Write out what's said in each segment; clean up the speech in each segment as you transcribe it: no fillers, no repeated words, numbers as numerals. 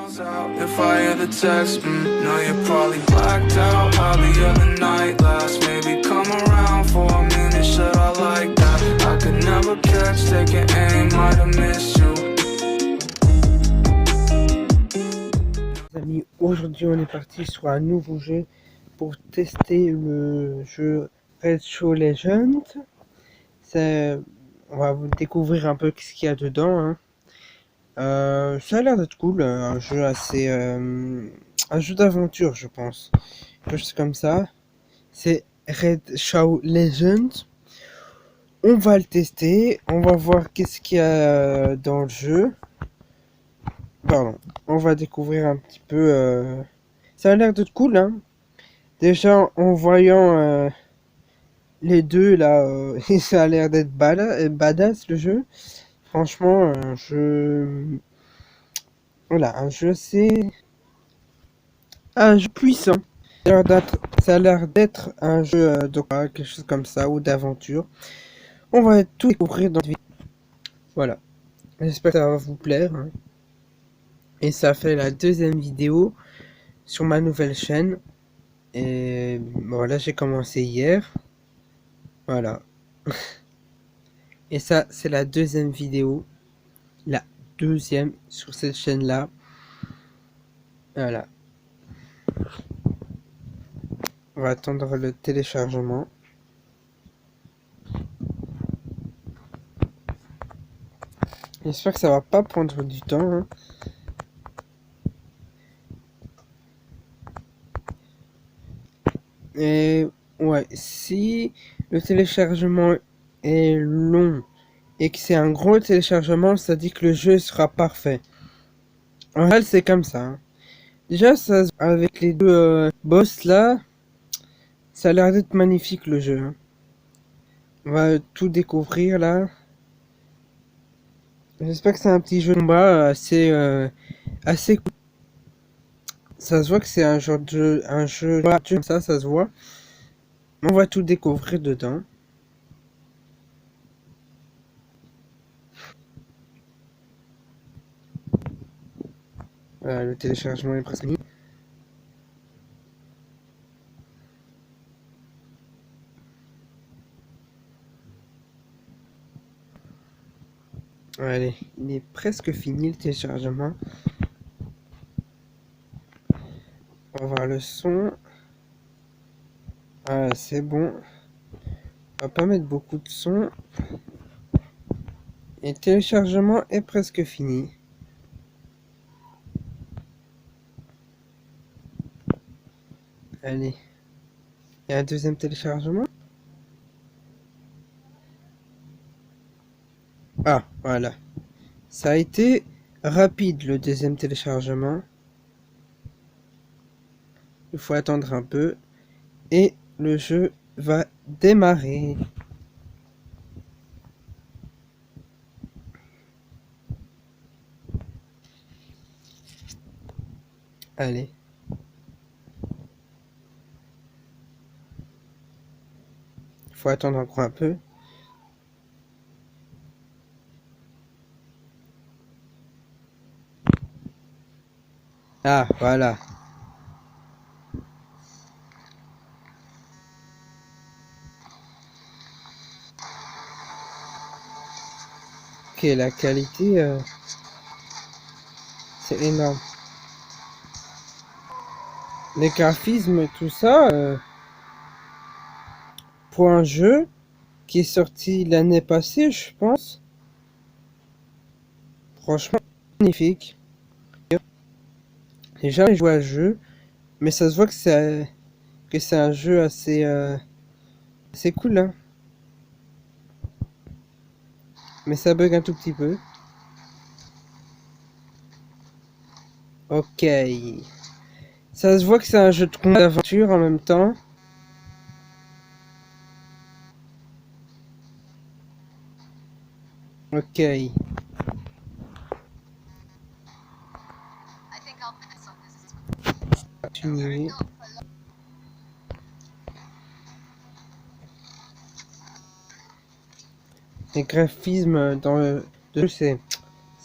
phone's out. If I hear the text, know you're probably blacked out. How the other night last, maybe come around for a minute. Should I like that? I could never catch, taking aim, might have missed you. Les amis, aujourd'hui on est parti sur un nouveau jeu pour tester le jeu Red Show Legends. On va vous découvrir un peu ce qu'il y a dedans, hein. Ça a l'air d'être cool, un jeu assez... un jeu d'aventure je pense. Quelque chose comme ça. C'est Red Show Legends. On va le tester, on va voir qu'est-ce qu'il y a dans le jeu. Pardon, on va découvrir un petit peu... Ça a l'air d'être cool, hein. Déjà en voyant les deux là, ça a l'air d'être badass le jeu. Franchement, voilà, un jeu puissant. Ça a l'air d'être un jeu de quoi, quelque chose comme ça, ou d'aventure. On va tout découvrir dans cette vidéo. Voilà, j'espère que ça va vous plaire, hein. Et ça fait la deuxième vidéo sur ma nouvelle chaîne. Et voilà, j'ai commencé hier. Voilà. Et ça, c'est la deuxième vidéo. La deuxième sur cette chaîne-là. Voilà. On va attendre le téléchargement. J'espère que ça va pas prendre du temps, hein. Et ouais, si le téléchargement est long et que c'est un gros téléchargement, ça dit que le jeu sera parfait. En réel, c'est comme ça, hein. Déjà, ça, avec les deux boss là, ça a l'air d'être magnifique le jeu, hein. On va tout découvrir là. J'espère que c'est un petit jeu de combat assez cool. Ça se voit que c'est un genre de jeu, comme ça se voit. On va tout découvrir dedans. Voilà, le téléchargement est presque fini. Allez, il est presque fini le téléchargement. On va voir le son. Ah, c'est bon. On va pas mettre beaucoup de son. Et le téléchargement est presque fini. Allez. Il y a un deuxième téléchargement. Ah, voilà. Ça a été rapide le deuxième téléchargement. Il faut attendre un peu. Et le jeu va démarrer. Allez. Il faut attendre encore un peu. Ah, voilà. Ok, la qualité, c'est énorme. Les graphismes, tout ça, pour un jeu qui est sorti l'année passée, je pense. Franchement, magnifique. J'ai jamais joué à ce jeu, mais ça se voit que c'est un jeu assez cool, hein. Mais ça bug un tout petit peu. Ok. Ça se voit que c'est un jeu de combat d'aventure en même temps. Ok. Continuer. Les graphismes dans le jeu, c'est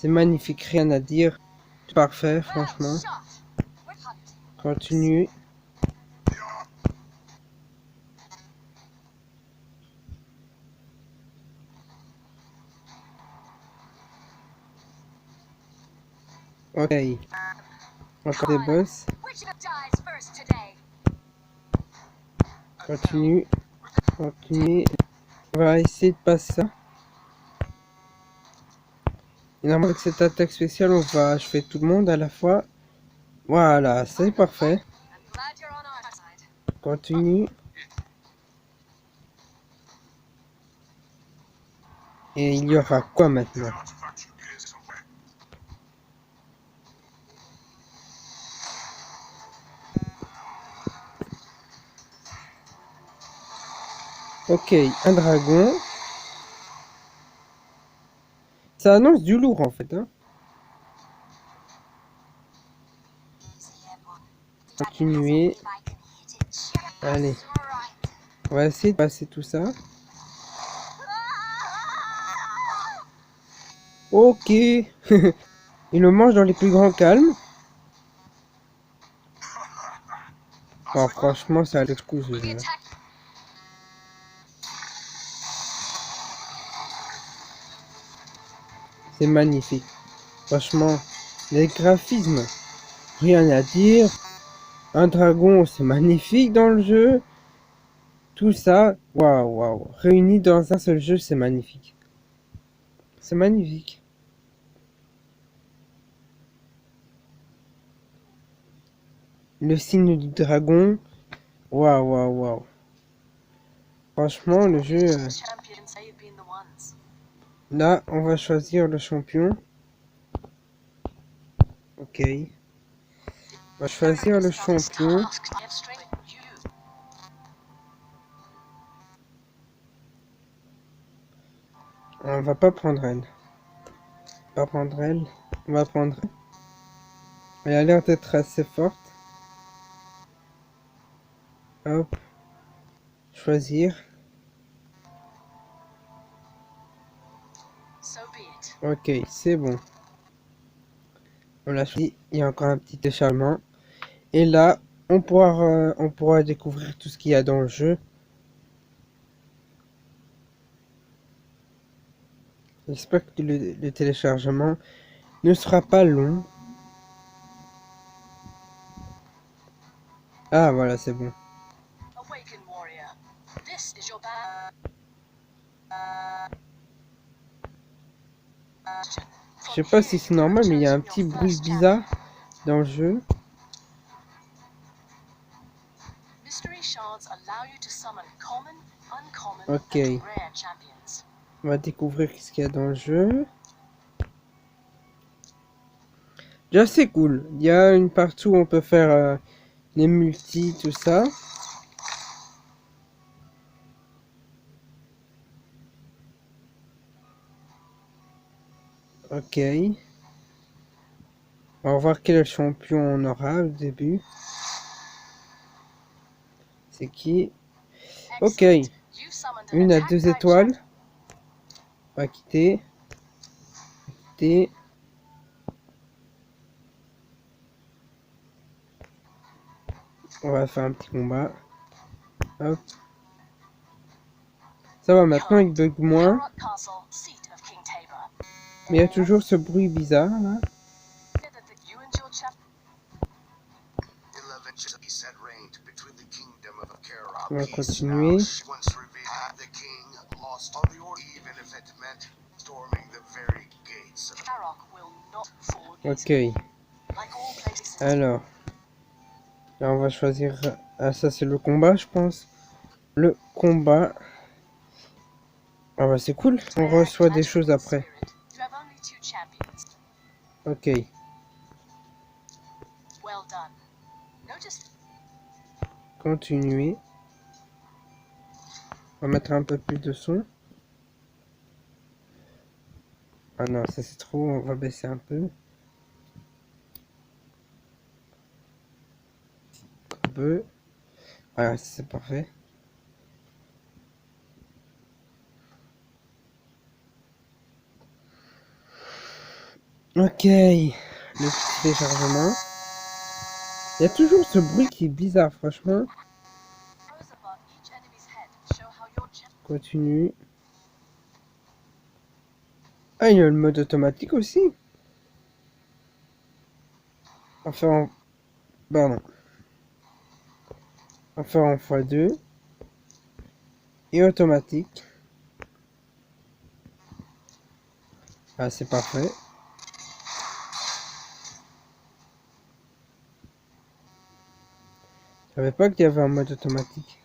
magnifique, rien à dire. Parfait, franchement. Continue. Ok. Encore des boss. Continue. Continue. On va essayer de passer ça. Et normalement avec cette attaque spéciale, on va achever tout le monde à la fois. Voilà, c'est parfait. Continue. Et il y aura quoi maintenant? Ok, un dragon. Ça annonce du lourd en fait. Hein. Continuer. Allez. On va essayer de passer tout ça. Ok. Il le mange dans les plus grands calmes. Oh, franchement, ça a l'air cool ce jeu. C'est magnifique. Franchement, les graphismes, rien à dire. Un dragon, c'est magnifique dans le jeu. Tout ça, waouh, waouh. Réuni dans un seul jeu, c'est magnifique. C'est magnifique. Le signe du dragon. Waouh, waouh, waouh. Franchement, le jeu... Là, on va choisir le champion. Ok. On va choisir le champion. On va pas prendre elle. On va prendre elle. On va prendre elle. Elle a l'air d'être assez forte. Hop. Choisir. Ok, c'est bon. On l'a choisi. Il y a encore un petit déchargement. Et là, on pourra découvrir tout ce qu'il y a dans le jeu. J'espère que le téléchargement ne sera pas long. Ah, voilà, c'est bon. Je sais pas si c'est normal, mais il y a un petit bruit bizarre dans le jeu. Ok. On va découvrir ce qu'il y a dans le jeu. Déjà, c'est cool. Il y a une partie où on peut faire les multis, tout ça. Ok. On va voir quel champion on aura au début. C'est qui? Ok. Une à 2 étoiles. On va quitter. Quitter. On va faire un petit combat. Hop. Ça va, maintenant il bug moins. Mais il y a toujours ce bruit bizarre là. On va continuer. Ok. Alors. Là on va choisir... Ah ça c'est le combat je pense. Le combat. Ah bah c'est cool. On reçoit des choses après. Ok. Continuer. On va mettre un peu plus de son. Ah non, ça c'est trop, on va baisser un peu. Un peu. Voilà, c'est parfait. Ok. le téléchargement. Il y a toujours ce bruit qui est bizarre, franchement. Continue. Ah, il y a le mode automatique aussi. Enfin, pardon. Enfin en x2. Et automatique. Ah, c'est parfait. Je savais pas qu'il y avait un mode automatique.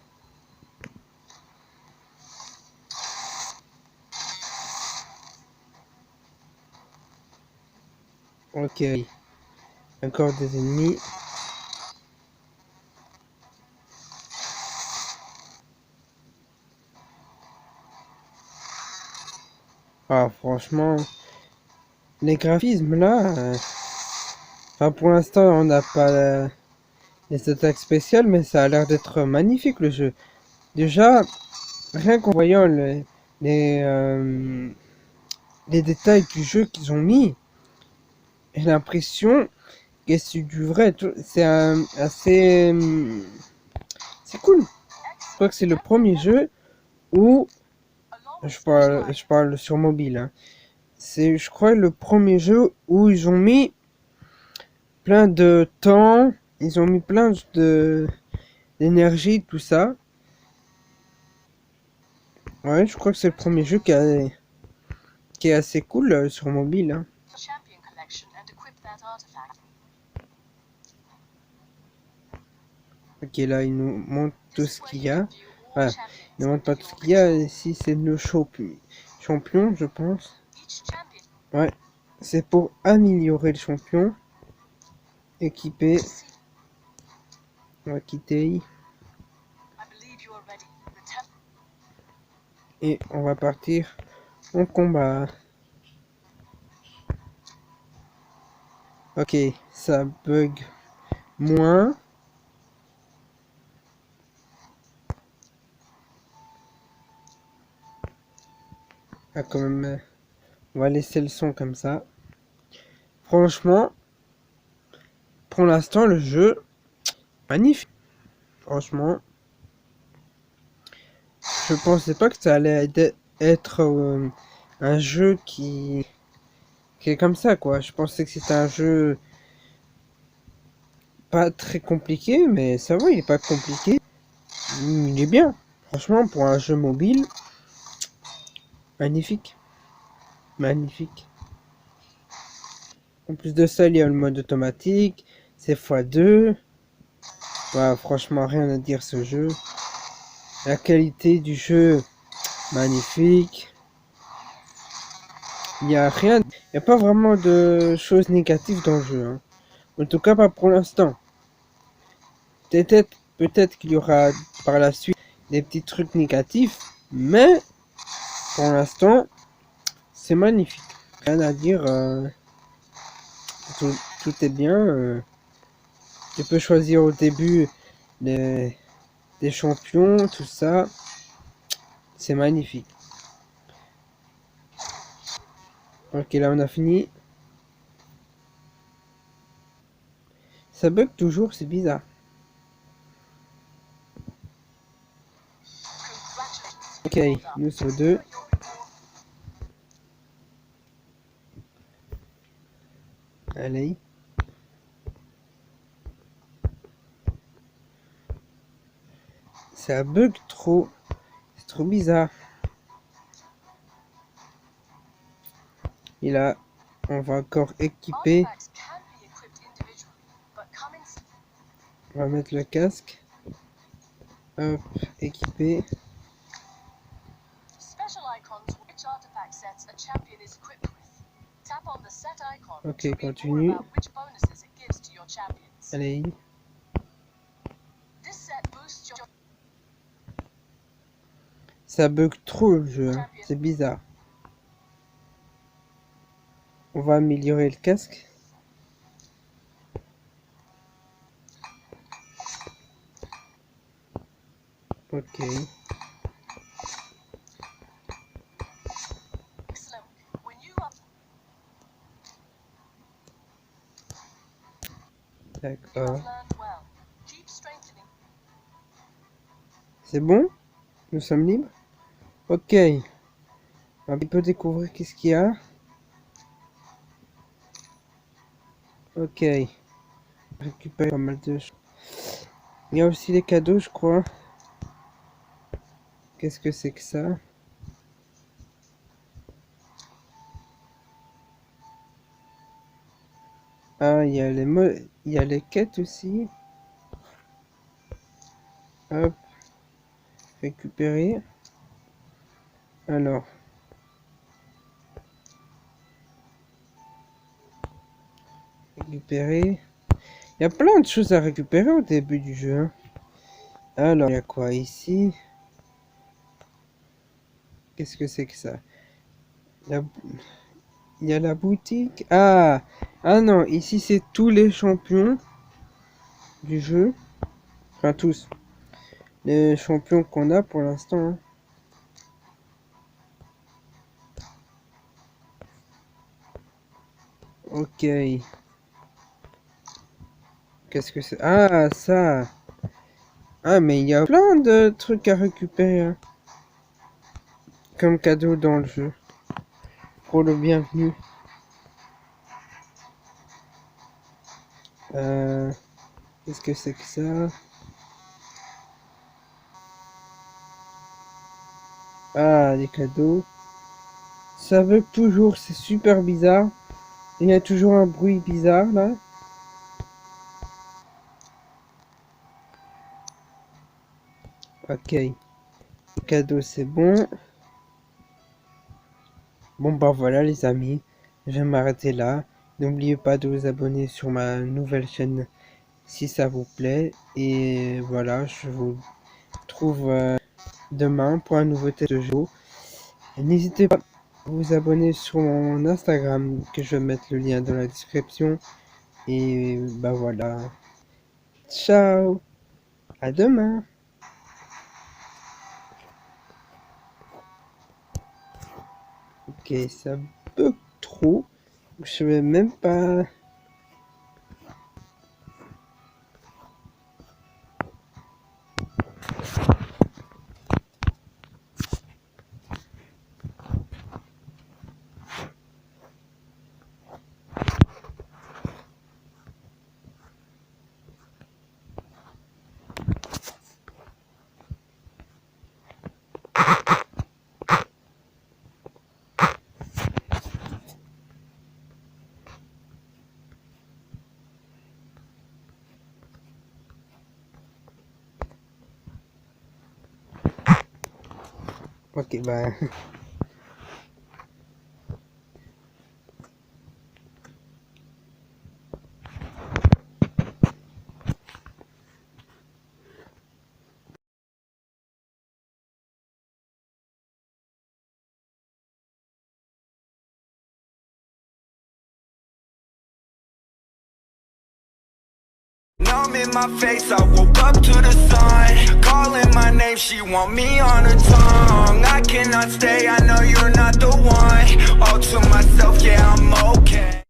Ok. Encore des ennemis. Ah, franchement, les graphismes là, enfin pour l'instant on n'a pas les attaques spéciales, mais ça a l'air d'être magnifique le jeu. Déjà, rien qu'en voyant les, euh, les détails du jeu qu'ils ont mis, j'ai l'impression que c'est du vrai. C'est assez, c'est cool. Je crois que c'est le premier jeu où je parle sur mobile. Hein. C'est, je crois, le premier jeu où ils ont mis plein de temps, ils ont mis plein de d'énergie, tout ça. Ouais, je crois que c'est le premier jeu qui est assez cool sur mobile. Hein. Ok, là, il nous montre tout ce qu'il y a. Voilà, il ne montre pas tout ce qu'il y a. Ici, c'est le champion, je pense. Ouais, c'est pour améliorer le champion. Équipé. On va quitter. Et on va partir en combat. Ok, ça bug moins. Ah, quand même, on va laisser le son comme ça. Franchement, pour l'instant, le jeu, magnifique. Franchement, je pensais pas que ça allait être un jeu qui est comme ça, quoi. Je pensais que c'était un jeu pas très compliqué, mais ça va, il est pas compliqué. Il est bien. Franchement, pour un jeu mobile, magnifique. Magnifique. En plus de ça, il y a le mode automatique, c'est x2. Ouais, franchement, rien à dire ce jeu. La qualité du jeu, magnifique. Il n'y a rien, il n'y a pas vraiment de choses négatives dans le jeu. Hein. En tout cas, pas pour l'instant. Peut-être qu'il y aura par la suite des petits trucs négatifs, mais pour l'instant, c'est magnifique. Rien à dire, tout est bien. Tu peux choisir au début des champions, tout ça. C'est magnifique. Ok, là on a fini. Ça bug toujours, c'est bizarre. Ok, nous sommes deux. Allez. Ça bug trop. C'est trop bizarre. Et là, on va encore équiper. On va mettre le casque. Hop, équiper. Ok, continue. Allez. Ça bug trop le jeu, hein. C'est bizarre. On va améliorer le casque. Ok. D'accord. C'est bon? Nous sommes libres? Ok. On peut découvrir qu'est-ce qu'il y a. Ok. Récupérer pas mal de choses. Il y a aussi les cadeaux, je crois. Qu'est-ce que c'est que ça? Ah, il y a il y a les quêtes aussi. Hop. Récupérer. Alors. Récupérer. Il y a plein de choses à récupérer au début du jeu. Hein. Alors, il y a quoi ici? Qu'est-ce que c'est que ça? La- Il y a la boutique. Ah! Ah non, ici c'est tous les champions du jeu. Enfin tous. Les champions qu'on a pour l'instant. Hein. Ok. Qu'est-ce que c'est? Ah, ça! Ah, mais il y a plein de trucs à récupérer. Hein. Comme cadeau dans le jeu. Pour le bienvenu. Qu'est-ce que c'est que ça? Ah, des cadeaux. Ça veut toujours, c'est super bizarre. Il y a toujours un bruit bizarre là. Ok. Cadeau, c'est bon. Bon bah voilà les amis. Je vais m'arrêter là. N'oubliez pas de vous abonner sur ma nouvelle chaîne si ça vous plaît. Et voilà, je vous retrouve demain pour un nouveau test de jeu. N'hésitez pas à vous abonner sur mon Instagram, que je vais mettre le lien dans la description. Et bah voilà. Ciao. À demain. Ok, ça bug trop. Je vais même pas... Ok, bah... Numb in my face, I woke up to the sun. Calling my name, she want me on her tongue. I cannot stay, I know you're not the one. All to myself, yeah, I'm okay.